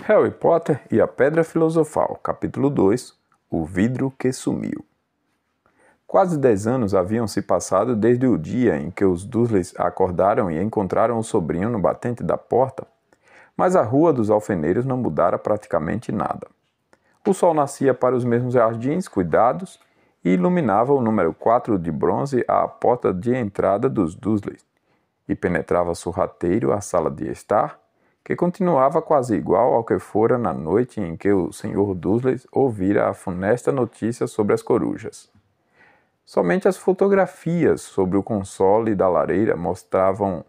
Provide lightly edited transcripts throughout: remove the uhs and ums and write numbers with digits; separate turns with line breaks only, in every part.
Harry Potter e a Pedra Filosofal, capítulo 2, O Vidro que Sumiu. Quase 10 anos haviam se passado desde o dia em que os Dursleys acordaram e encontraram o sobrinho no batente da porta, mas a Rua dos Alfeneiros não mudara praticamente nada. O sol nascia para os mesmos jardins cuidados e iluminava o número 4 de bronze à porta de entrada dos Dursleys, e penetrava sorrateiro a sala de estar, que continuava quase igual ao que fora na noite em que o Sr. Dursley ouvira a funesta notícia sobre as corujas. Somente as fotografias sobre o console da lareira mostravam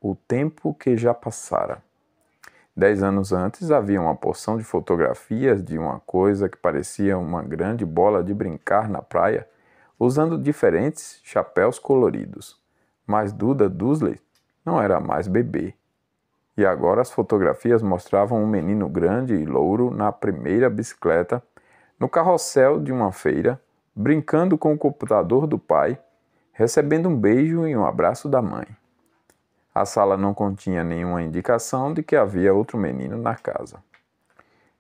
o tempo que já passara. 10 anos antes havia uma porção de fotografias de uma coisa que parecia uma grande bola de brincar na praia, usando diferentes chapéus coloridos. Mas Duda Dursley não era mais bebê. E agora as fotografias mostravam um menino grande e louro na primeira bicicleta, no carrossel de uma feira, brincando com o computador do pai, recebendo um beijo e um abraço da mãe. A sala não continha nenhuma indicação de que havia outro menino na casa.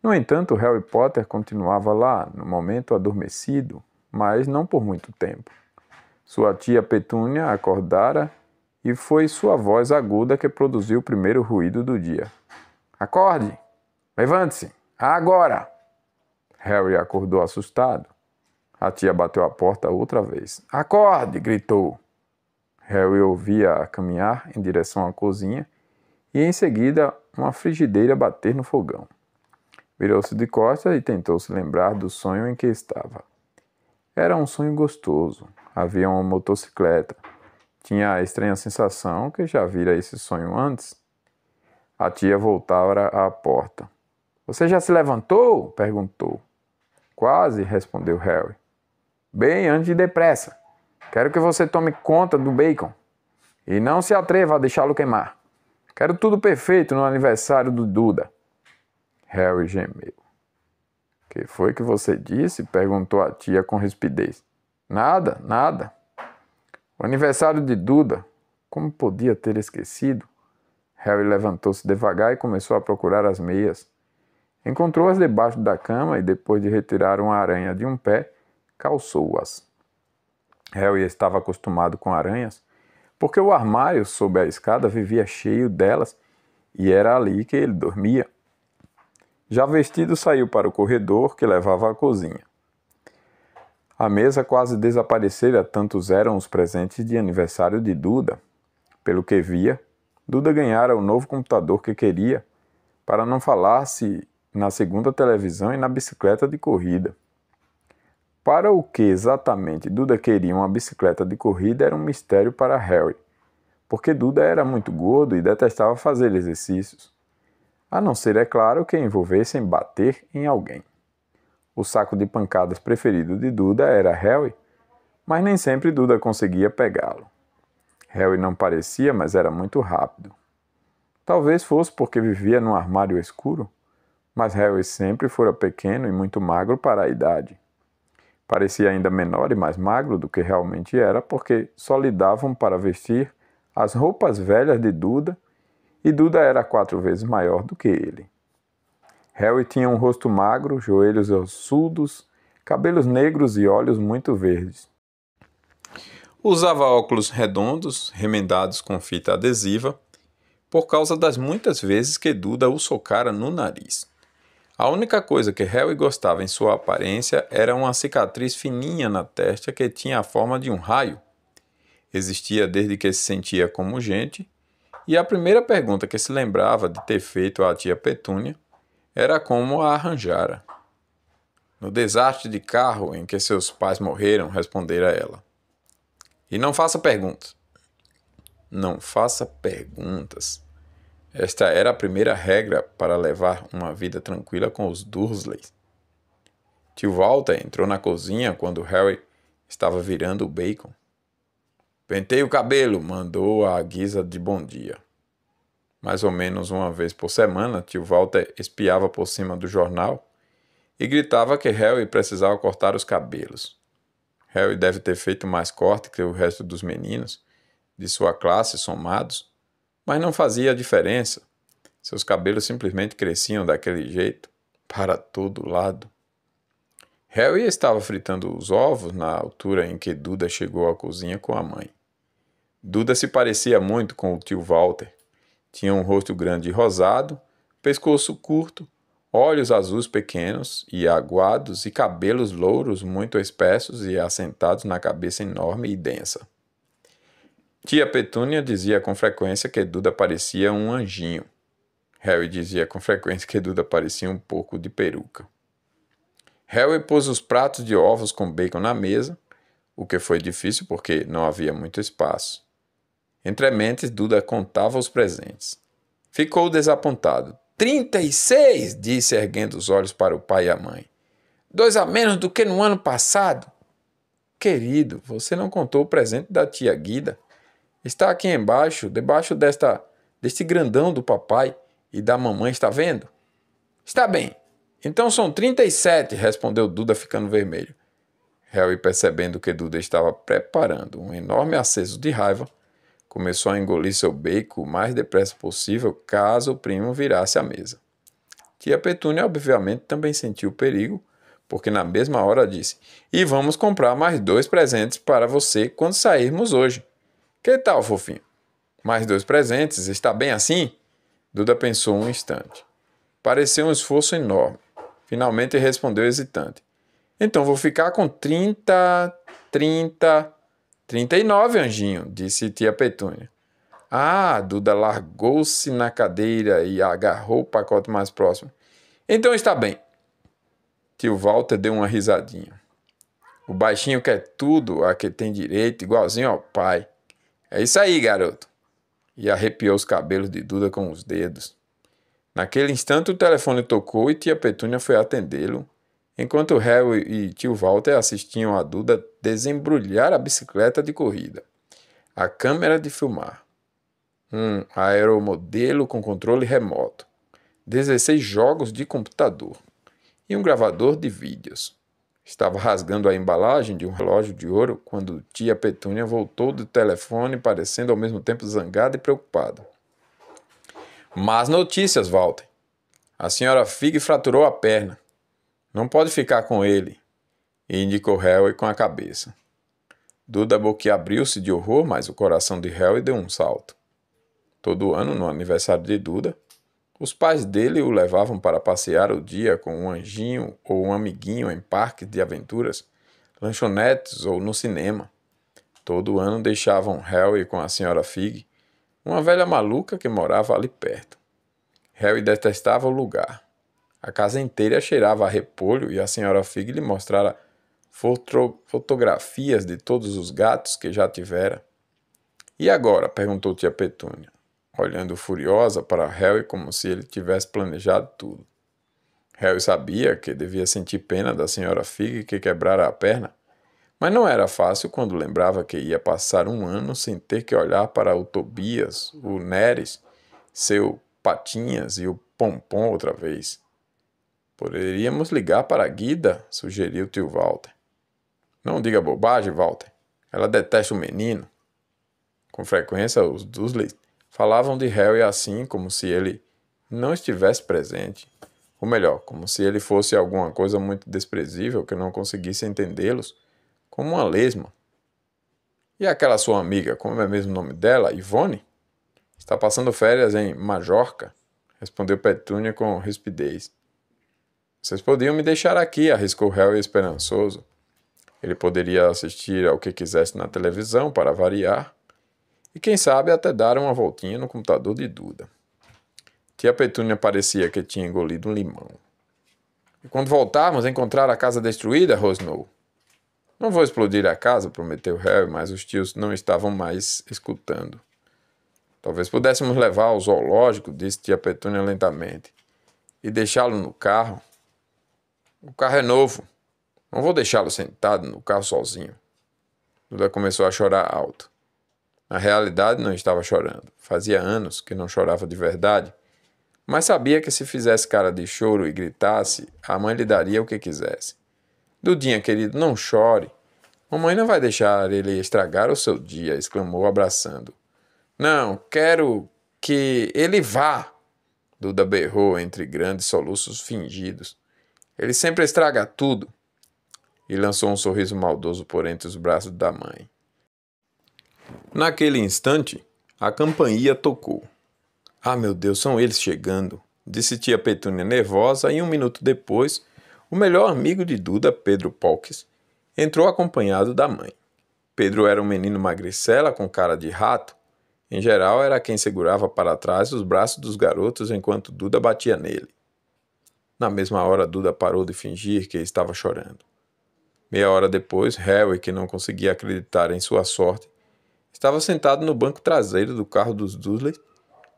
No entanto, Harry Potter continuava lá, no momento adormecido, mas não por muito tempo. Sua tia Petúnia acordara e foi sua voz aguda que produziu o primeiro ruído do dia. Acorde! Levante-se! Agora! Harry acordou assustado. A tia bateu a porta outra vez. Acorde! Gritou. Harry ouvia-a caminhar em direção à cozinha e em seguida uma frigideira bater no fogão. Virou-se de costas e tentou se lembrar do sonho em que estava. Era um sonho gostoso. Havia uma motocicleta. Tinha a estranha sensação que já vira esse sonho antes. A tia voltara à porta. Você já se levantou? Perguntou. Quase, respondeu Harry. Bem, ande depressa. Quero que você tome conta do bacon. E não se atreva a deixá-lo queimar. Quero tudo perfeito no aniversário do Duda. Harry gemeu. Que foi que você disse? Perguntou a tia com rispidez. Nada, nada. O aniversário de Duda. Como podia ter esquecido? Harry levantou-se devagar e começou a procurar as meias. Encontrou-as debaixo da cama e, depois de retirar uma aranha de um pé, calçou-as. Harry estava acostumado com aranhas, porque o armário sob a escada vivia cheio delas e era ali que ele dormia. Já vestido, saiu para o corredor que levava à cozinha. A mesa quase desaparecera, tantos eram os presentes de aniversário de Duda. Pelo que via, Duda ganhara o novo computador que queria, para não falar-se na segunda televisão e na bicicleta de corrida. Para o que exatamente Duda queria uma bicicleta de corrida era um mistério para Harry, porque Duda era muito gordo e detestava fazer exercícios, a não ser, é claro, que envolvessem bater em alguém. O saco de pancadas preferido de Duda era Harry, mas nem sempre Duda conseguia pegá-lo. Harry não parecia, mas era muito rápido. Talvez fosse porque vivia num armário escuro, mas Harry sempre fora pequeno e muito magro para a idade. Parecia ainda menor e mais magro do que realmente era, porque só lhe davam para vestir as roupas velhas de Duda, e Duda era 4 vezes maior do que ele. Harry tinha um rosto magro, joelhos ossudos, cabelos negros e olhos muito verdes. Usava óculos redondos, remendados com fita adesiva, por causa das muitas vezes que Duda o socara no nariz. A única coisa que Harry gostava em sua aparência era uma cicatriz fininha na testa que tinha a forma de um raio. Existia desde que se sentia como gente, e a primeira pergunta que se lembrava de ter feito à tia Petúnia era como a arranjara. No desastre de carro em que seus pais morreram, respondera ela. E não faça perguntas. Não faça perguntas. Esta era a primeira regra para levar uma vida tranquila com os Dursleys. Tio Walter entrou na cozinha quando Harry estava virando o bacon. Penteie o cabelo, mandou à guisa de bom dia. Mais ou menos uma vez por semana, tio Walter espiava por cima do jornal e gritava que Harry precisava cortar os cabelos. Harry deve ter feito mais corte que o resto dos meninos de sua classe somados, mas não fazia diferença. Seus cabelos simplesmente cresciam daquele jeito, para todo lado. Harry estava fritando os ovos na altura em que Duda chegou à cozinha com a mãe. Duda se parecia muito com o tio Walter. Tinha um rosto grande e rosado, pescoço curto, olhos azuis pequenos e aguados e cabelos louros muito espessos e assentados na cabeça enorme e densa. Tia Petúnia dizia com frequência que Duda parecia um anjinho. Harry dizia com frequência que Duda parecia um pouco de peruca. Harry pôs os pratos de ovos com bacon na mesa, o que foi difícil porque não havia muito espaço. Entre mentes, Duda contava os presentes. Ficou desapontado. 36! Disse, erguendo os olhos para o pai e a mãe. 2 a menos do que no ano passado. Querido, você não contou o presente da tia Guida. Está aqui embaixo, debaixo deste grandão do papai e da mamãe, está vendo? Está bem. Então são 37, respondeu Duda ficando vermelho. Harry, percebendo que Duda estava preparando um enorme acesso de raiva, começou a engolir seu bacon o mais depressa possível caso o primo virasse à mesa. Tia Petúnia, obviamente, também sentiu o perigo, porque na mesma hora disse: E vamos comprar mais 2 presentes para você quando sairmos hoje. Que tal, fofinho? Mais 2 presentes, está bem assim? Duda pensou um instante. Pareceu um esforço enorme. Finalmente respondeu hesitante. Então vou ficar com 39, anjinho, disse tia Petúnia. Ah, Duda largou-se na cadeira e agarrou o pacote mais próximo. Então está bem. Tio Walter deu uma risadinha. O baixinho quer tudo a que tem direito, igualzinho ao pai. É isso aí, garoto. E arrepiou os cabelos de Duda com os dedos. Naquele instante o telefone tocou e tia Petúnia foi atendê-lo, enquanto Harry e tio Walter assistiam a Duda desembrulhar a bicicleta de corrida, a câmera de filmar, um aeromodelo com controle remoto, 16 jogos de computador e um gravador de vídeos. Estava rasgando a embalagem de um relógio de ouro quando tia Petúnia voltou do telefone, parecendo ao mesmo tempo zangada e preocupada. Más notícias, Walter. A senhora Fig fraturou a perna. Não pode ficar com ele. E indicou Harry com a cabeça. Duda boquiabriu-se de horror, mas o coração de Harry deu um salto. Todo ano, no aniversário de Duda, os pais dele o levavam para passear o dia com um anjinho ou um amiguinho em parques de aventuras, lanchonetes ou no cinema. Todo ano deixavam Harry com a senhora Fig, uma velha maluca que morava ali perto. Harry detestava o lugar. A casa inteira cheirava a repolho e a senhora Fig lhe mostrara fotografias de todos os gatos que já tivera. E agora? Perguntou tia Petúnia, olhando furiosa para Harry como se ele tivesse planejado tudo. Harry sabia que devia sentir pena da senhora Fig que quebrara a perna, mas não era fácil quando lembrava que ia passar um ano sem ter que olhar para o Tobias, o Neres, seu Patinhas e o Pompom outra vez. Poderíamos ligar para a Guida, sugeriu tio Walter. Não diga bobagem, Walter. Ela detesta o menino. Com frequência, os Dursley falavam de Harry assim, como se ele não estivesse presente. Ou melhor, como se ele fosse alguma coisa muito desprezível que não conseguisse entendê-los, como uma lesma. E aquela sua amiga, como é mesmo o nome dela, Ivone? Está passando férias em Majorca, respondeu Petúnia com rispidez. Vocês podiam me deixar aqui, arriscou Harry esperançoso. Ele poderia assistir ao que quisesse na televisão, para variar, e quem sabe até dar uma voltinha no computador de Duda. Tia Petúnia parecia que tinha engolido um limão. E quando voltarmos, encontrar a casa destruída, rosnou. Não vou explodir a casa, prometeu Harry, mas os tios não estavam mais escutando. Talvez pudéssemos levar ao zoológico, disse tia Petúnia lentamente, e deixá-lo no carro. O carro é novo. Não vou deixá-lo sentado no carro sozinho. Duda começou a chorar alto. Na realidade, não estava chorando. Fazia anos que não chorava de verdade, mas sabia que se fizesse cara de choro e gritasse, a mãe lhe daria o que quisesse. Dudinha, querido, não chore. Mamãe não vai deixar ele estragar o seu dia, exclamou abraçando. Não, quero que ele vá. Duda berrou entre grandes soluços fingidos. Ele sempre estraga tudo. E lançou um sorriso maldoso por entre os braços da mãe. Naquele instante, a campainha tocou. Ah, meu Deus, são eles chegando, disse tia Petúnia nervosa, e 1 minuto depois, o melhor amigo de Duda, Pedro Polques, entrou acompanhado da mãe. Pedro era um menino magricela com cara de rato. Em geral, era quem segurava para trás os braços dos garotos enquanto Duda batia nele. Na mesma hora, Duda parou de fingir que estava chorando. Meia hora depois, Harry, que não conseguia acreditar em sua sorte, estava sentado no banco traseiro do carro dos Dursley,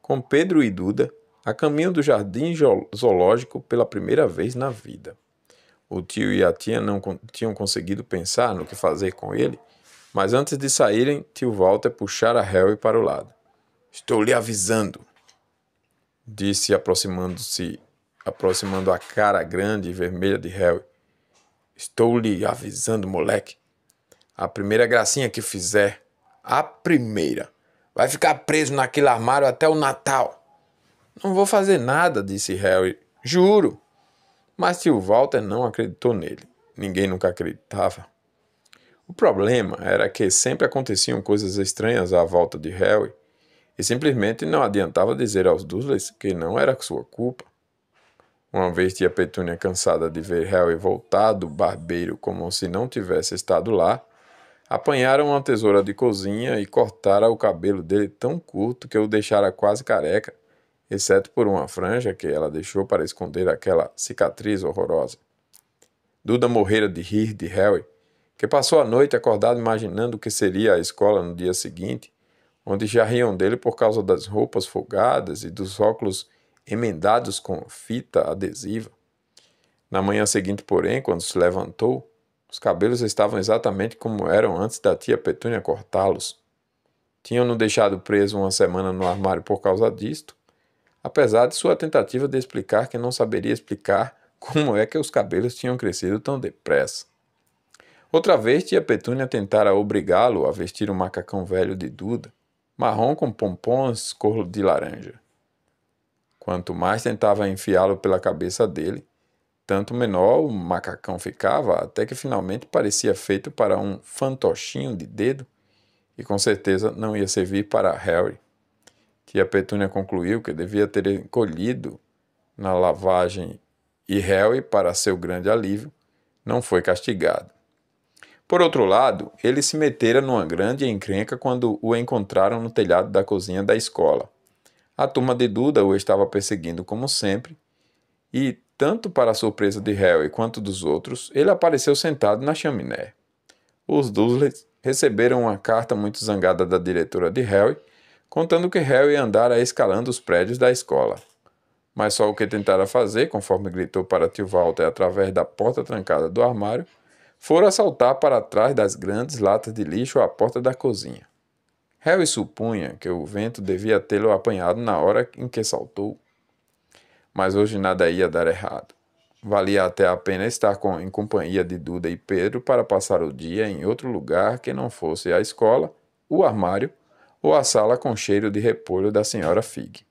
com Pedro e Duda, a caminho do jardim zoológico pela primeira vez na vida. O tio e a tia não tinham conseguido pensar no que fazer com ele, mas antes de saírem, tio Walter puxara Harry para o lado. Estou lhe avisando, disse aproximando a cara grande e vermelha de Harry. Estou lhe avisando, moleque. A primeira gracinha que fizer, a primeira, vai ficar preso naquele armário até o Natal. Não vou fazer nada, disse Harry. Juro. Mas tio Walter não acreditou nele. Ninguém nunca acreditava. O problema era que sempre aconteciam coisas estranhas à volta de Harry, e simplesmente não adiantava dizer aos Dursleys que não era sua culpa. Uma vez tia Petúnia, cansada de ver Harry voltar do barbeiro como se não tivesse estado lá, apanharam uma tesoura de cozinha e cortaram o cabelo dele tão curto que o deixara quase careca, exceto por uma franja que ela deixou para esconder aquela cicatriz horrorosa. Duda morrera de rir de Harry, que passou a noite acordado imaginando o que seria a escola no dia seguinte, onde já riam dele por causa das roupas folgadas e dos óculos emendados com fita adesiva. Na manhã seguinte, porém, quando se levantou, os cabelos estavam exatamente como eram antes da tia Petúnia cortá-los. Tinham-no deixado preso uma semana no armário por causa disto, apesar de sua tentativa de explicar que não saberia explicar como é que os cabelos tinham crescido tão depressa. Outra vez, tia Petúnia tentara obrigá-lo a vestir um macacão velho de Duda, marrom com pompons cor de laranja. Quanto mais tentava enfiá-lo pela cabeça dele, tanto menor o macacão ficava, até que finalmente parecia feito para um fantochinho de dedo e com certeza não ia servir para Harry. Tia Petúnia concluiu que devia ter encolhido na lavagem e Harry, para seu grande alívio, não foi castigado. Por outro lado, ele se metera numa grande encrenca quando o encontraram no telhado da cozinha da escola. A turma de Duda o estava perseguindo como sempre, e, tanto para a surpresa de Harry quanto dos outros, ele apareceu sentado na chaminé. Os Dursley receberam uma carta muito zangada da diretora de Harry, contando que Harry andara escalando os prédios da escola. Mas só o que tentara fazer, conforme gritou para tio Walter através da porta trancada do armário, fora saltar para trás das grandes latas de lixo à porta da cozinha. Harry supunha que o vento devia tê-lo apanhado na hora em que saltou. Mas hoje nada ia dar errado. Valia até a pena estar em companhia de Duda e Pedro para passar o dia em outro lugar que não fosse a escola, o armário ou a sala com cheiro de repolho da senhora Fig.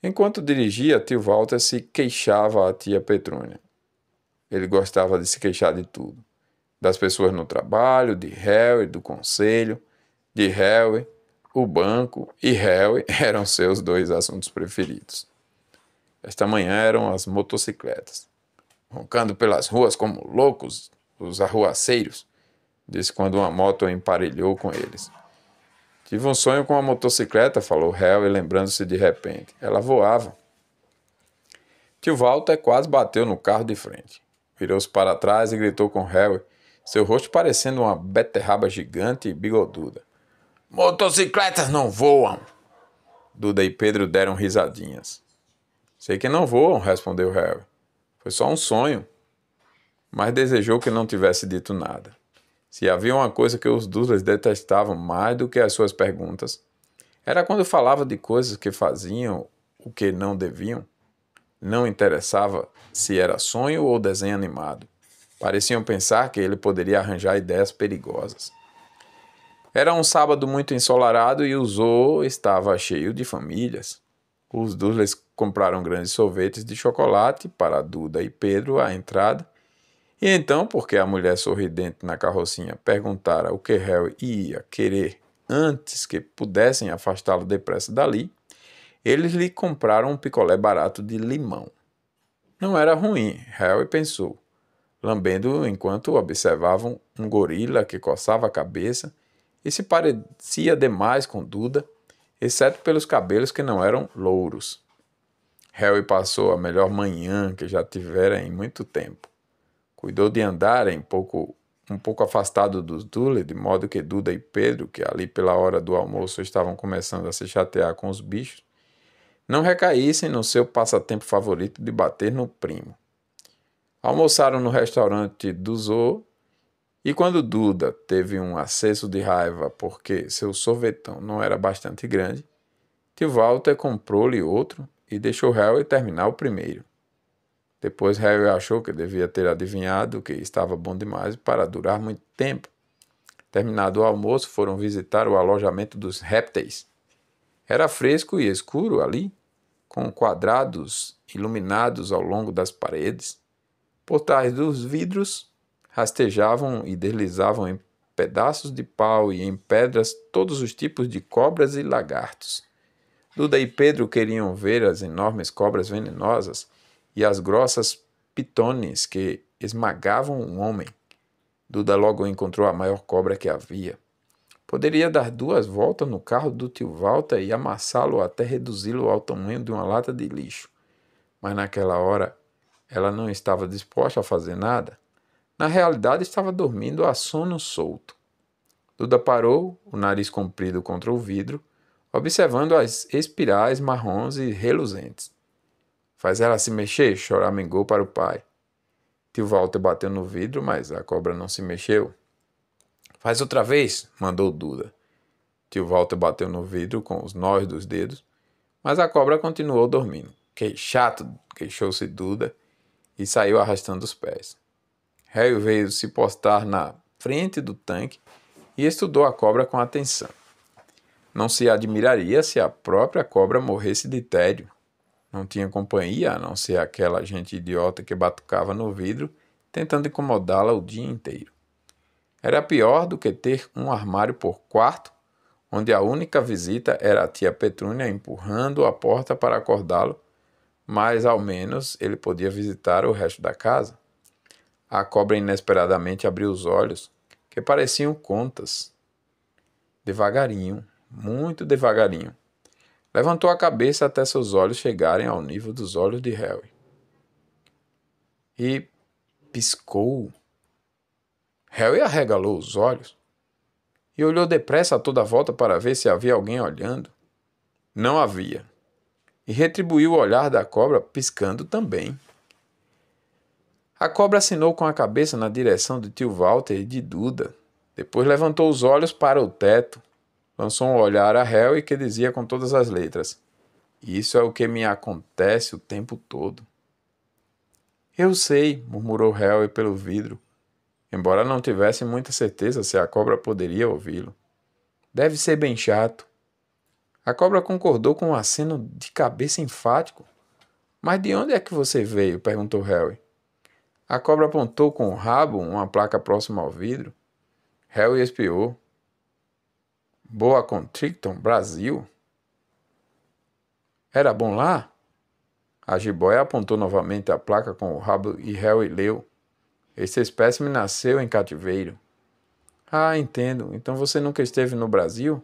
Enquanto dirigia, tio Walter se queixava à tia Petúnia. Ele gostava de se queixar de tudo. Das pessoas no trabalho, de Harry, do conselho, de Harry, o banco e Harry eram seus 2 assuntos preferidos. Esta manhã eram as motocicletas. Roncando pelas ruas como loucos, os arruaceiros, disse quando uma moto emparelhou com eles. Tive um sonho com a motocicleta, falou Harry, lembrando-se de repente. Ela voava. Tio Walter quase bateu no carro de frente. Virou-se para trás e gritou com Harry, seu rosto parecendo uma beterraba gigante e bigoduda. Motocicletas não voam! Duda e Pedro deram risadinhas. Sei que não voam, respondeu Harry. Foi só um sonho. Mas desejou que não tivesse dito nada. Se havia uma coisa que os Dursley detestavam mais do que as suas perguntas, era quando falava de coisas que faziam o que não deviam. Não interessava se era sonho ou desenho animado. Pareciam pensar que ele poderia arranjar ideias perigosas. Era um sábado muito ensolarado e o zoo estava cheio de famílias. Os Dursleys compraram grandes sorvetes de chocolate para Duda e Pedro à entrada, e então, porque a mulher sorridente na carrocinha perguntara o que Harry ia querer antes que pudessem afastá-lo depressa dali, eles lhe compraram um picolé barato de limão. Não era ruim, Harry pensou, lambendo enquanto observavam um gorila que coçava a cabeça e se parecia demais com Duda, exceto pelos cabelos que não eram louros. Harry passou a melhor manhã que já tivera em muito tempo. Cuidou de andar um pouco afastado dos Dursley, de modo que Duda e Pedro, que ali pela hora do almoço estavam começando a se chatear com os bichos, não recaíssem no seu passatempo favorito de bater no primo. Almoçaram no restaurante do Zoo, e quando Duda teve um acesso de raiva porque seu sorvetão não era bastante grande, tio Walter comprou-lhe outro e deixou Harry terminar o primeiro. Depois Harry achou que devia ter adivinhado que estava bom demais para durar muito tempo. Terminado o almoço, foram visitar o alojamento dos répteis. Era fresco e escuro ali, com quadrados iluminados ao longo das paredes. Por trás dos vidros, rastejavam e deslizavam em pedaços de pau e em pedras todos os tipos de cobras e lagartos. Duda e Pedro queriam ver as enormes cobras venenosas e as grossas pitones que esmagavam um homem. Duda logo encontrou a maior cobra que havia. Poderia dar 2 voltas no carro do tio Walter e amassá-lo até reduzi-lo ao tamanho de uma lata de lixo. Mas naquela hora ela não estava disposta a fazer nada. Na realidade estava dormindo a sono solto. Duda parou, o nariz comprido contra o vidro, observando as espirais marrons e reluzentes. Faz ela se mexer, choramingou para o pai. Tio Walter bateu no vidro, mas a cobra não se mexeu. Faz outra vez, mandou Duda. Tio Walter bateu no vidro com os nós dos dedos, mas a cobra continuou dormindo. Que chato, queixou-se Duda e saiu arrastando os pés. Harry veio se postar na frente do tanque e estudou a cobra com atenção. Não se admiraria se a própria cobra morresse de tédio. Não tinha companhia, a não ser aquela gente idiota que batucava no vidro, tentando incomodá-la o dia inteiro. Era pior do que ter um armário por quarto, onde a única visita era a tia Petrúnia empurrando a porta para acordá-lo, mas ao menos ele podia visitar o resto da casa. A cobra inesperadamente abriu os olhos, que pareciam contas. Devagarinho, muito devagarinho. Levantou a cabeça até seus olhos chegarem ao nível dos olhos de Harry. E piscou. Harry arregalou os olhos e olhou depressa a toda volta para ver se havia alguém olhando. Não havia. E retribuiu o olhar da cobra piscando também. A cobra assinou com a cabeça na direção de tio Walter e de Duda. Depois levantou os olhos para o teto. Lançou um olhar a Harry que dizia com todas as letras: Isso é o que me acontece o tempo todo. Eu sei, murmurou Harry pelo vidro, embora não tivesse muita certeza se a cobra poderia ouvi-lo. Deve ser bem chato. A cobra concordou com um aceno de cabeça enfático. Mas de onde é que você veio? Perguntou Harry. A cobra apontou com o rabo uma placa próxima ao vidro. Harry espiou. Boa Constrictor, Brasil. Era bom lá? A jiboia apontou novamente a placa com o rabo e Harry leu. Esse espécime nasceu em cativeiro. Ah, entendo. Então você nunca esteve no Brasil?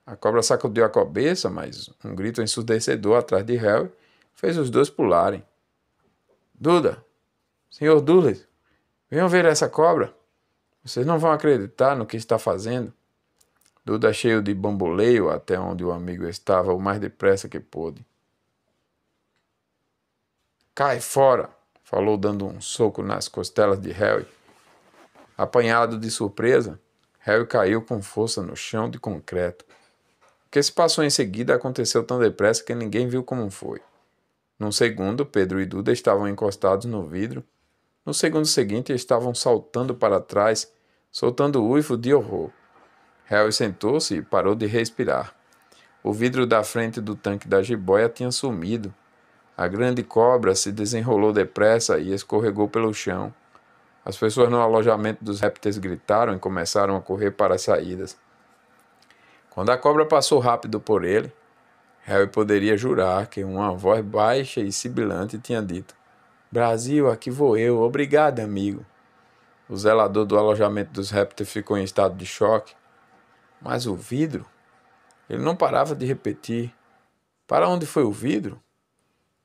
A cobra sacudiu a cabeça, mas um grito ensurdecedor atrás de Harry fez os dois pularem. Duda! Senhor Dudley! Venham ver essa cobra! Vocês não vão acreditar no que está fazendo. Duda cheio de bamboleio até onde o amigo estava o mais depressa que pôde. Cai fora! Falou dando um soco nas costelas de Harry. Apanhado de surpresa, Harry caiu com força no chão de concreto. O que se passou em seguida aconteceu tão depressa que ninguém viu como foi. Num segundo, Pedro e Duda estavam encostados no vidro. No segundo seguinte, estavam saltando para trás, soltando uivo de horror. Harry sentou-se e parou de respirar. O vidro da frente do tanque da jiboia tinha sumido. A grande cobra se desenrolou depressa e escorregou pelo chão. As pessoas no alojamento dos répteis gritaram e começaram a correr para as saídas. Quando a cobra passou rápido por ele, Harry poderia jurar que uma voz baixa e sibilante tinha dito: Brasil, aqui vou eu, obrigado, amigo. O zelador do alojamento dos répteis ficou em estado de choque. Mas o vidro? Ele não parava de repetir. Para onde foi o vidro?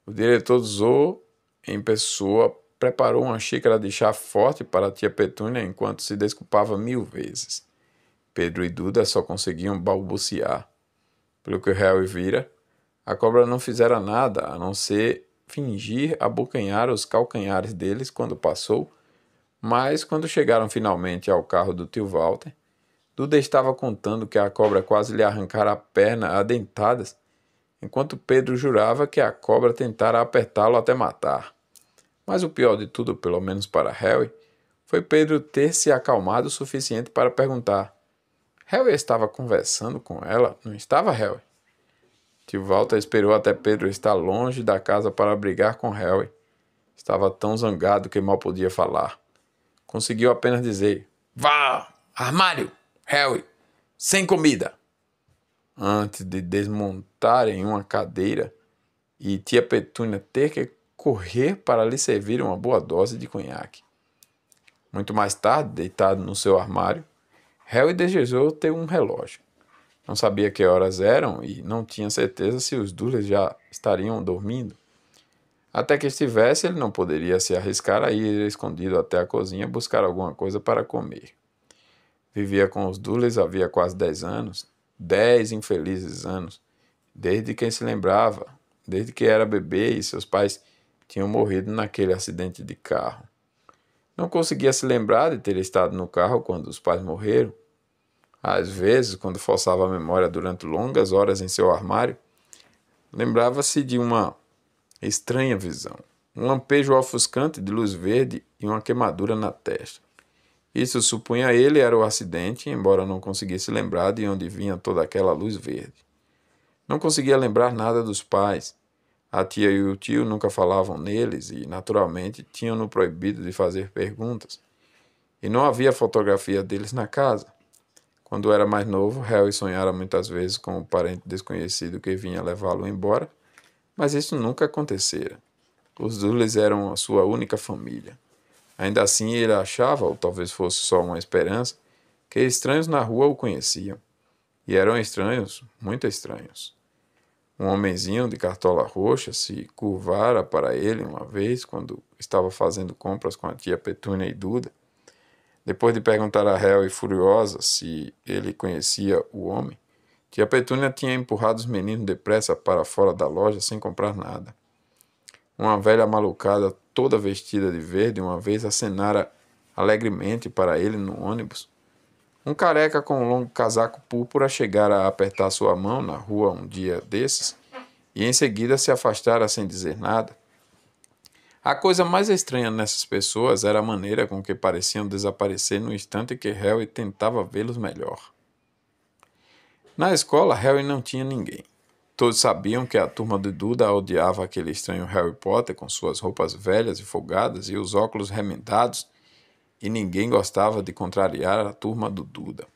O diretor do zoo, em pessoa, preparou uma xícara de chá forte para a tia Petúnia enquanto se desculpava 1000 vezes. Pedro e Duda só conseguiam balbuciar. Pelo que Harry vira, a cobra não fizera nada a não ser fingir abocanhar os calcanhares deles quando passou, mas quando chegaram finalmente ao carro do tio Walter, Duda estava contando que a cobra quase lhe arrancara a perna a dentadas, enquanto Pedro jurava que a cobra tentara apertá-lo até matar. Mas o pior de tudo, pelo menos para Harry, foi Pedro ter se acalmado o suficiente para perguntar: Harry estava conversando com ela, não estava, Harry? Tio Walter esperou até Pedro estar longe da casa para brigar com Harry. Estava tão zangado que mal podia falar. Conseguiu apenas dizer: Vá, armário, Harry, sem comida! Antes de desmontarem uma cadeira e tia Petúnia ter que correr para lhe servir uma boa dose de conhaque. Muito mais tarde, deitado no seu armário, Harry desejou ter um relógio. Não sabia que horas eram e não tinha certeza se os Dursley já estariam dormindo. Até que estivesse, ele não poderia se arriscar a ir escondido até a cozinha buscar alguma coisa para comer. Vivia com os Dursley havia quase 10 anos, 10 infelizes anos, desde que se lembrava, desde que era bebê e seus pais tinham morrido naquele acidente de carro. Não conseguia se lembrar de ter estado no carro quando os pais morreram. Às vezes, quando forçava a memória durante longas horas em seu armário, lembrava-se de uma estranha visão, um lampejo ofuscante de luz verde e uma queimadura na testa. Isso, supunha ele, era o acidente, embora não conseguisse lembrar de onde vinha toda aquela luz verde. Não conseguia lembrar nada dos pais. A tia e o tio nunca falavam neles e, naturalmente, tinham-no proibido de fazer perguntas. E não havia fotografia deles na casa. Quando era mais novo, Harry sonhara muitas vezes com um parente desconhecido que vinha levá-lo embora, mas isso nunca acontecera. Os Dursley eram a sua única família. Ainda assim, ele achava, ou talvez fosse só uma esperança, que estranhos na rua o conheciam. E eram estranhos, muito estranhos. Um homenzinho de cartola roxa se curvara para ele uma vez quando estava fazendo compras com a tia Petúnia e Duda. Depois de perguntar a Harry furiosa se ele conhecia o homem, tia Petúnia tinha empurrado os meninos depressa para fora da loja sem comprar nada. Uma velha malucada, toda vestida de verde, uma vez acenara alegremente para ele no ônibus. Um careca com um longo casaco púrpura chegara a apertar sua mão na rua um dia desses e em seguida se afastara sem dizer nada. A coisa mais estranha nessas pessoas era a maneira com que pareciam desaparecer no instante que Harry tentava vê-los melhor. Na escola, Harry não tinha ninguém. Todos sabiam que a turma de Duda odiava aquele estranho Harry Potter com suas roupas velhas e folgadas e os óculos remendados, e ninguém gostava de contrariar a turma do Duda.